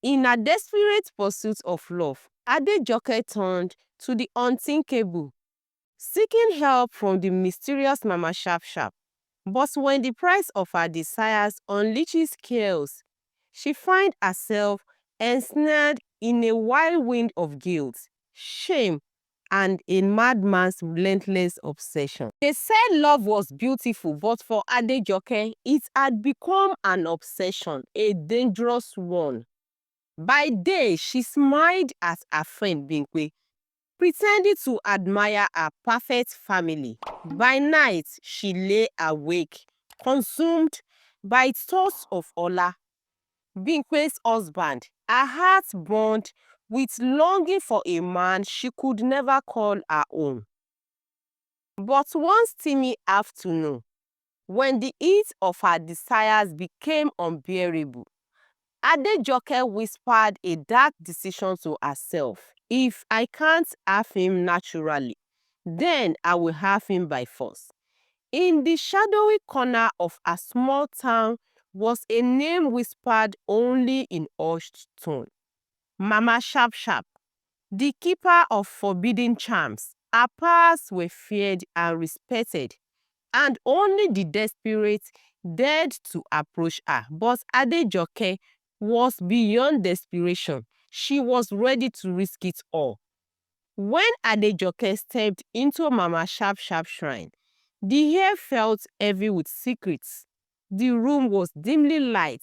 In a desperate pursuit of love, Adejoke turned to the unthinkable, seeking help from the mysterious Mama Sharp Sharp. But when the price of her desires unleashes chaos, she finds herself ensnared in a whirlwind of guilt, shame, and a madman's relentless obsession. They said love was beautiful, but for Adejoke, it had become an obsession, a dangerous one. By day, she smiled at her friend Binkwe, pretending to admire her perfect family. By night, she lay awake, consumed by thoughts of Ola, Binkwe's husband. Her heart burned with longing for a man she could never call her own. But one steamy afternoon, when the heat of her desires became unbearable, Adejoke whispered a dark decision to herself. If I can't have him naturally, then I will have him by force. In the shadowy corner of a small town was a name whispered only in hushed tone. Mama Sharp Sharp, the keeper of forbidden charms. Her powers were feared and respected, and only the desperate dared to approach her. But Adejoke was beyond desperation. She was ready to risk it all. When Adejoke stepped into Mama Sharp Sharp shrine, the air felt heavy with secrets. The room was dimly lit,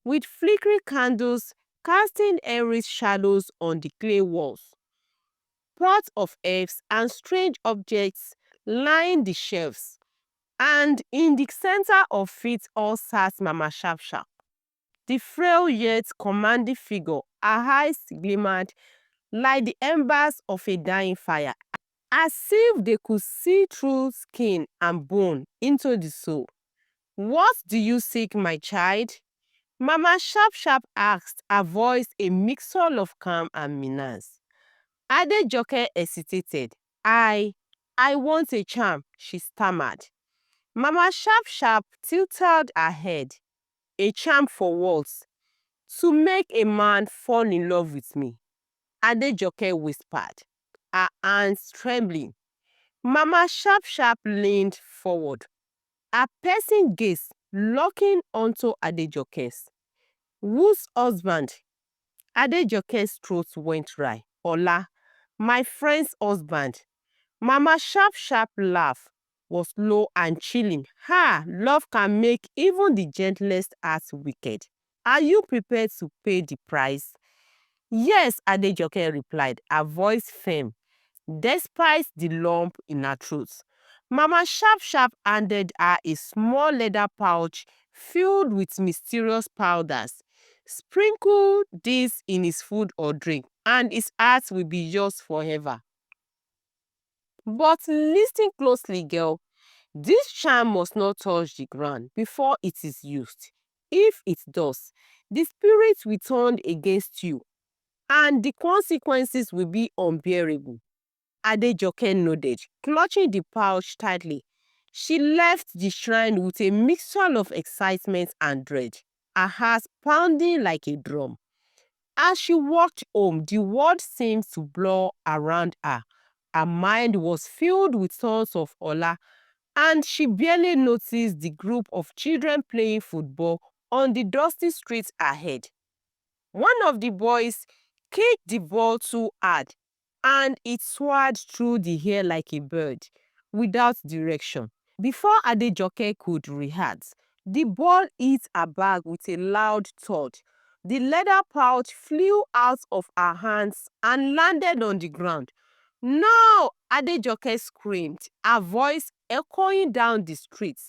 with flickering candles casting eerie shadows on the clay walls. Pots of herbs and strange objects lined the shelves, and in the center of it all sat Mama Sharp Sharp, the frail yet commanding figure. Her eyes glimmered like the embers of a dying fire, as if they could see through skin and bone into the soul. "What do you seek, my child?" Mama Sharp Sharp asked, her voice a mixture of calm and menace. Adejoke hesitated. I want a charm," she stammered. Mama Sharp Sharp tilted her head. "A charm for what?" "To make a man fall in love with me," Adejoke whispered, her hands trembling. Mama Sharp Sharp leaned forward, her piercing gaze locking onto Adejoke's. "Whose husband?" Adejoke's throat went dry. "Ola, my friend's husband." Mama Sharp Sharp laugh was low and chilling. "Ha! Love can make even the gentlest heart wicked. Are you prepared to pay the price?" "Yes," Adejoke replied, her voice firm, despite the lump in her throat. Mama Sharp Sharp handed her a small leather pouch filled with mysterious powders. "Sprinkle this in his food or drink, and his heart will be yours forever. But listen closely, girl. This charm must not touch the ground before it is used. If it does, the spirit will turn against you, and the consequences will be unbearable." Adejoke nodded, clutching the pouch tightly. She left the shrine with a mixture of excitement and dread, her heart pounding like a drum. As she walked home, the world seemed to blur around her. Her mind was filled with thoughts of Ola, and she barely noticed the group of children playing football on the dusty streets ahead. One of the boys kicked the ball too hard, and it soared through the air like a bird, without direction. Before Adejoke could react, the ball hit her bag with a loud thud. The leather pouch flew out of her hands and landed on the ground. "No!" Adejoke screamed, her voice echoing down the street.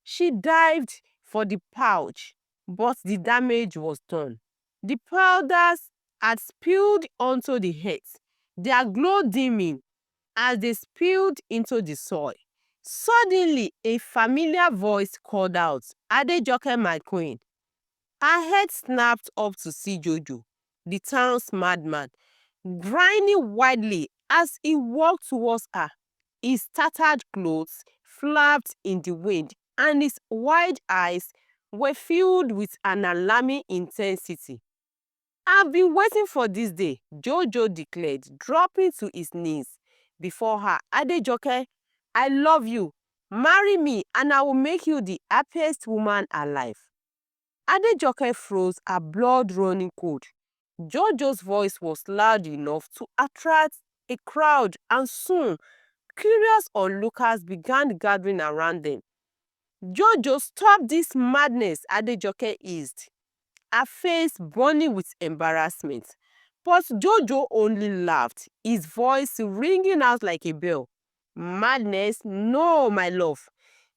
She dived for the pouch, but the damage was done. The powders had spilled onto the earth, their glow dimming as they spilled into the soil. Suddenly, a familiar voice called out, "Adejoke, my queen." Her head snapped up to see Jojo, the town's madman, grinning widely as he walked towards her. His tattered clothes flapped in the wind, and his wide eyes were filled with an alarming intensity. I've been waiting for this day, Jojo declared, dropping to his knees before her. Adejoke, I love you. Marry me and I will make you the happiest woman alive. Adejoke froze, her blood running cold. Jojo's voice was loud enough to attract a crowd, and soon curious onlookers began gathering around them. Jojo, stop this madness, Adejoke eased, her face burning with embarrassment. But Jojo only laughed, his voice ringing out like a bell. Madness? No, my love.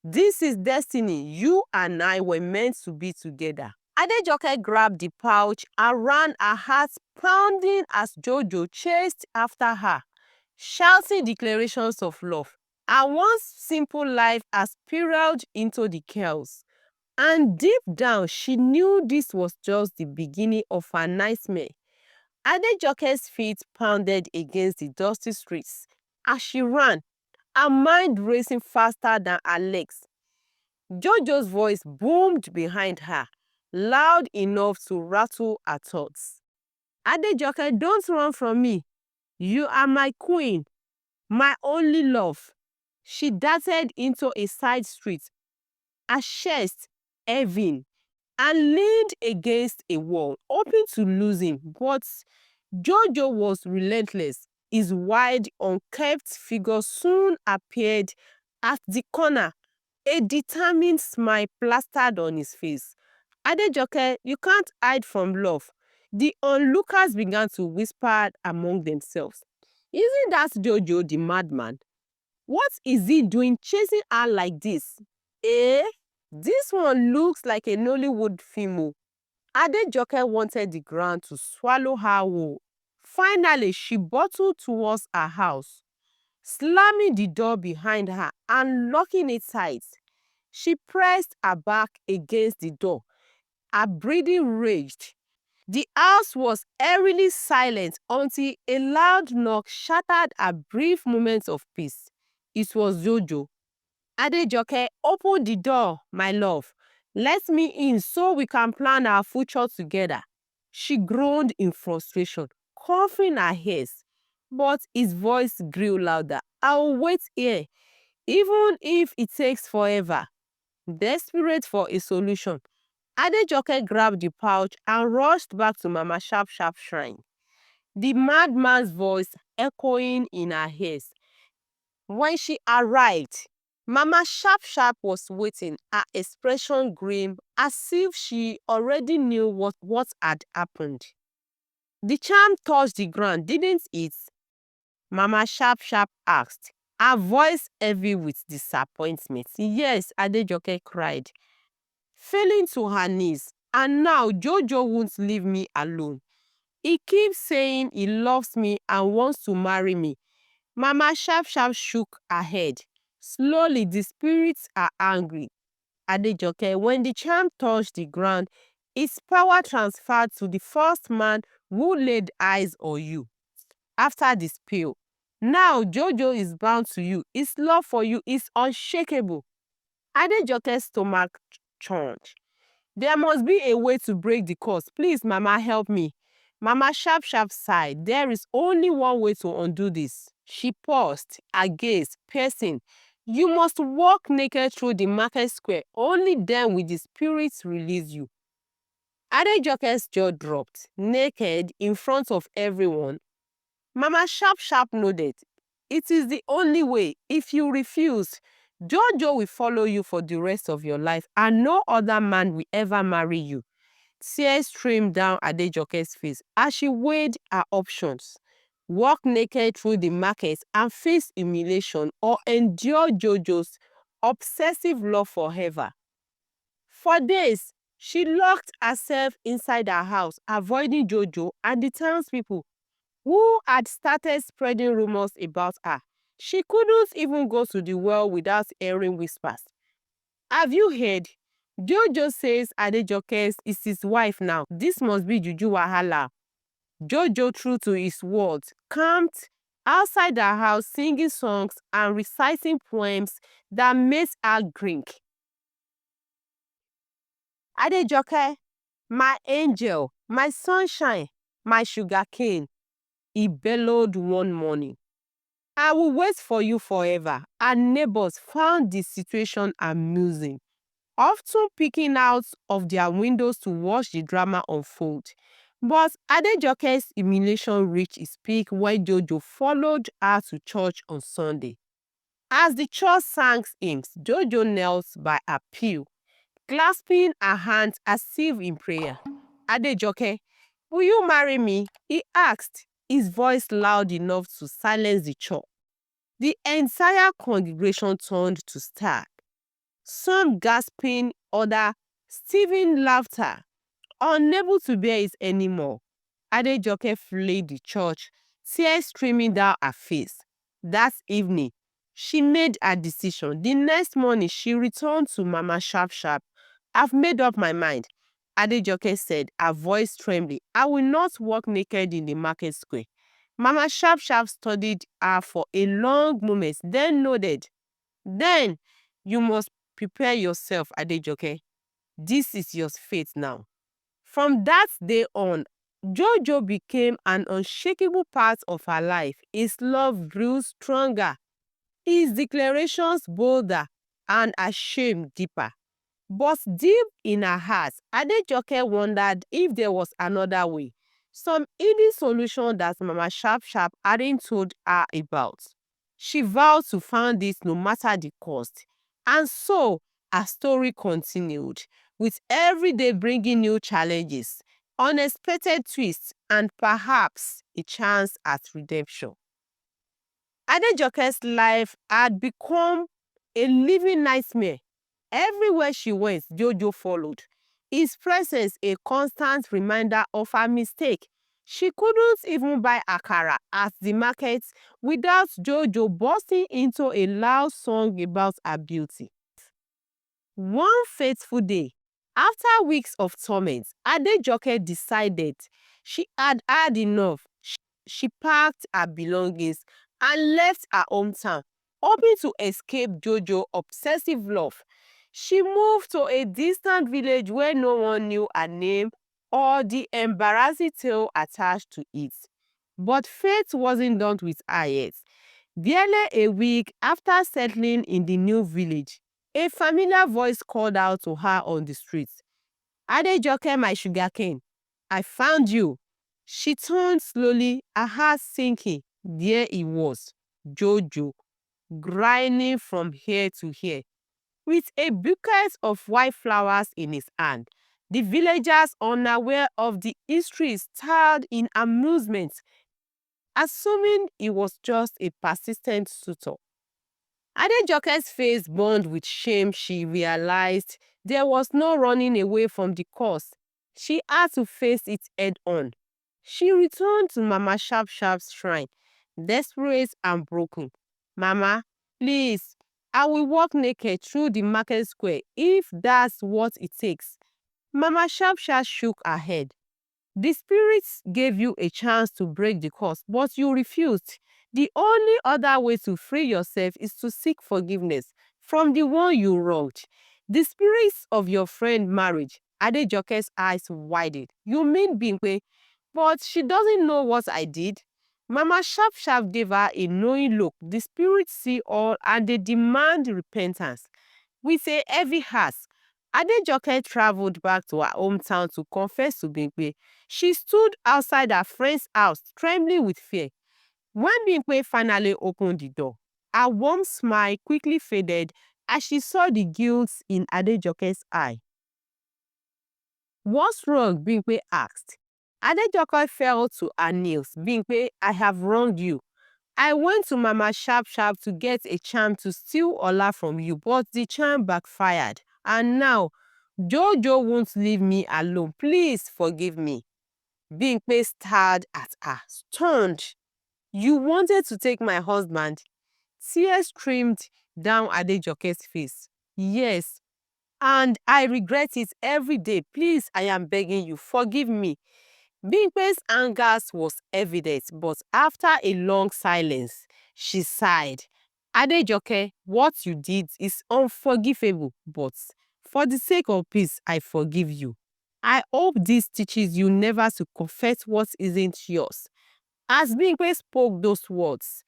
This is destiny. You and I were meant to be together. Adejoke grabbed the pouch and ran, her heart pounding as Jojo chased after her, shouting declarations of love. Her once simple life has spiraled into the chaos. And deep down, she knew this was just the beginning of her nightmare. Adejoke's feet pounded against the dusty streets as she ran, her mind racing faster than her legs. Jojo's voice boomed behind her, loud enough to rattle her thoughts. Adejoke, don't run from me. You are my queen, my only love. She darted into a side street, her chest heaving, and leaned against a wall, hoping to lose him. But Jojo was relentless. His wide, unkempt figure soon appeared at the corner, a determined smile plastered on his face. Adejoke, you can't hide from love. The onlookers began to whisper among themselves. Isn't that Jojo the madman? What is he doing chasing her like this? Eh? This one looks like a Nollywood film. Oh. Adejoke wanted the ground to swallow her whole. Finally, she bottled towards her house, slamming the door behind her and locking it tight. She pressed her back against the door. Her breathing raged. The house was eerily silent until a loud knock shattered her brief moments of peace. It was Jojo. Adejoke, open the door, my love. Let me in so we can plan our future together. She groaned in frustration, coughing her hairs. But his voice grew louder. I'll wait here, even if it takes forever. Desperate for a solution, Adejoke grabbed the pouch and rushed back to Mama Sharp Sharp shrine, the madman's voice echoing in her ears. When she arrived, Mama Sharp Sharp was waiting, her expression grim, as if she already knew what had happened. The charm touched the ground, didn't it? Mama Sharp Sharp asked, her voice heavy with disappointment. Yes, Adejoke cried, falling to her knees. And now Jojo won't leave me alone. He keeps saying he loves me and wants to marry me. Mama Sharp Sharp shook her head. Slowly, the spirits are angry. Adejoke, when the charm touched the ground, its power transferred to the first man who laid eyes on you. After the spill, now Jojo is bound to you. His love for you is unshakable. Adejoke's stomach churned. There must be a way to break the curse. Please, Mama, help me. Mama Sharp Sharp sighed. There is only one way to undo this. She paused, her gaze piercing. You must walk naked through the market square. Only then will the spirits release you. Adejoke's jaw dropped. Naked in front of everyone. Mama Sharp Sharp nodded. It is the only way. If you refuse, Jojo will follow you for the rest of your life and no other man will ever marry you. Tears streamed down Adejoke's face as she weighed her options. Walk naked through the market and face humiliation, or endure Jojo's obsessive love forever. For days, she locked herself inside her house, avoiding Jojo and the townspeople who had started spreading rumors about her. She couldn't even go to the well without hearing whispers. Have you heard? Jojo says Adejoke is his wife now. This must be Juju Wahala. Jojo, true to his words, camped outside her house singing songs and reciting poems that made her drink. Adejoke, my angel, my sunshine, my sugar cane, he bellowed one morning. I will wait for you forever. Our neighbors found the situation amusing, often peeking out of their windows to watch the drama unfold. But Adejoke's humiliation reached its peak when Jojo followed her to church on Sunday. As the church sang hymns, Jojo knelt by her pew, clasping her hands as if in prayer. Adejoke, will you marry me? He asked, his voice loud enough to silence the church. The entire congregation turned to stare, some gasping, others stealing laughter. Unable to bear it anymore, Adejoke fled the church, tears streaming down her face. That evening, she made her decision. The next morning, she returned to Mama Sharp Sharp. I've made up my mind, Adejoke said, her voice trembling. I will not walk naked in the market square. Mama Sharp Sharp studied her for a long moment, then nodded. Then, you must prepare yourself, Adejoke. This is your fate now. From that day on, Jojo became an unshakable part of her life. His love grew stronger, his declarations bolder, and her shame deeper. But deep in her heart, Adejoke wondered if there was another way, some hidden solution that Mama Sharp Sharp hadn't told her about. She vowed to find this no matter the cost. And so, her story continued, with every day bringing new challenges, unexpected twists, and perhaps a chance at redemption. Adejoke's life had become a living nightmare. Everywhere she went, Jojo followed. His presence a constant reminder of her mistake. She couldn't even buy akara at the market without Jojo bursting into a loud song about her beauty. One fateful day, after weeks of torment, Adejoke decided she had had enough. She packed her belongings and left her hometown, hoping to escape Jojo's obsessive love. She moved to a distant village where no one knew her name or the embarrassing tale attached to it. But fate wasn't done with her yet. Barely a week after settling in the new village, a familiar voice called out to her on the street. Adejoke, my sugarcane, I found you. She turned slowly, her heart sinking. There he was, Jojo, grinding from here to here, with a bouquet of white flowers in his hand. The villagers, unaware of the history, stared in amusement, assuming he was just a persistent suitor. Adejoke's face burned with shame. She realized there was no running away from the cause. She had to face it head on. She returned to Mama Sharp Sharp's shrine, desperate and broken. Mama, please, I will walk naked through the market square if that's what it takes. Mama Sharp Sharp shook her head. The spirits gave you a chance to break the curse, but you refused. The only other way to free yourself is to seek forgiveness from the one you wronged. The spirits of your friend marriage. Adejoke's eyes widened. You mean Bimpe? But she doesn't know what I did. Mama Sharp Sharp gave her a knowing look. The spirits see all and they demand repentance. With a heavy heart, Adejoke traveled back to her hometown to confess to Bimpe. She stood outside her friend's house, trembling with fear. When Bimpe finally opened the door, her warm smile quickly faded as she saw the guilt in Adejoke's eye. What's wrong? Bimpe asked. Adejoke fell to her knees. Bimpe, I have wronged you. I went to Mama Sharp Sharp to get a charm to steal Ola from you, but the charm backfired. And now, Jojo won't leave me alone. Please forgive me. Bimpe stared at her, stunned. You wanted to take my husband? Tears streamed down Adejoke's face. Yes, and I regret it every day. Please, I am begging you, forgive me. Bimpe's anger was evident, but after a long silence, she sighed. Adejoke, what you did is unforgivable, but for the sake of peace, I forgive you. I hope this teaches you never to confess what isn't yours. As Bimpe spoke those words,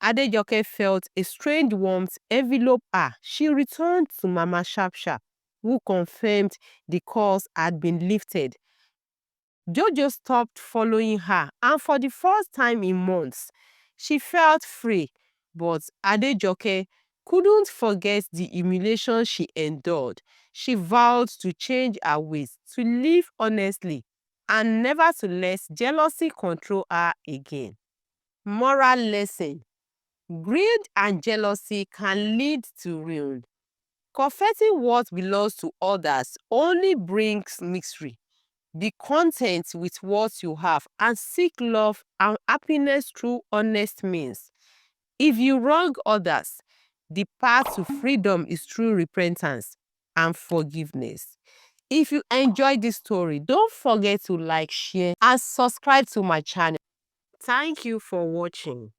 Adejoke felt a strange warmth envelop her. She returned to Mama Sharp Sharp, who confirmed the curse had been lifted. Jojo stopped following her, and for the first time in months, she felt free. But Adejoke couldn't forget the humiliation she endured. She vowed to change her ways, to live honestly, and never to let jealousy control her again. Moral lesson: greed and jealousy can lead to ruin. Coveting what belongs to others only brings misery. Be content with what you have and seek love and happiness through honest means. If you wrong others, the path to freedom is through repentance and forgiveness. If you enjoyed this story, don't forget to like, share, and subscribe to my channel. Thank you for watching.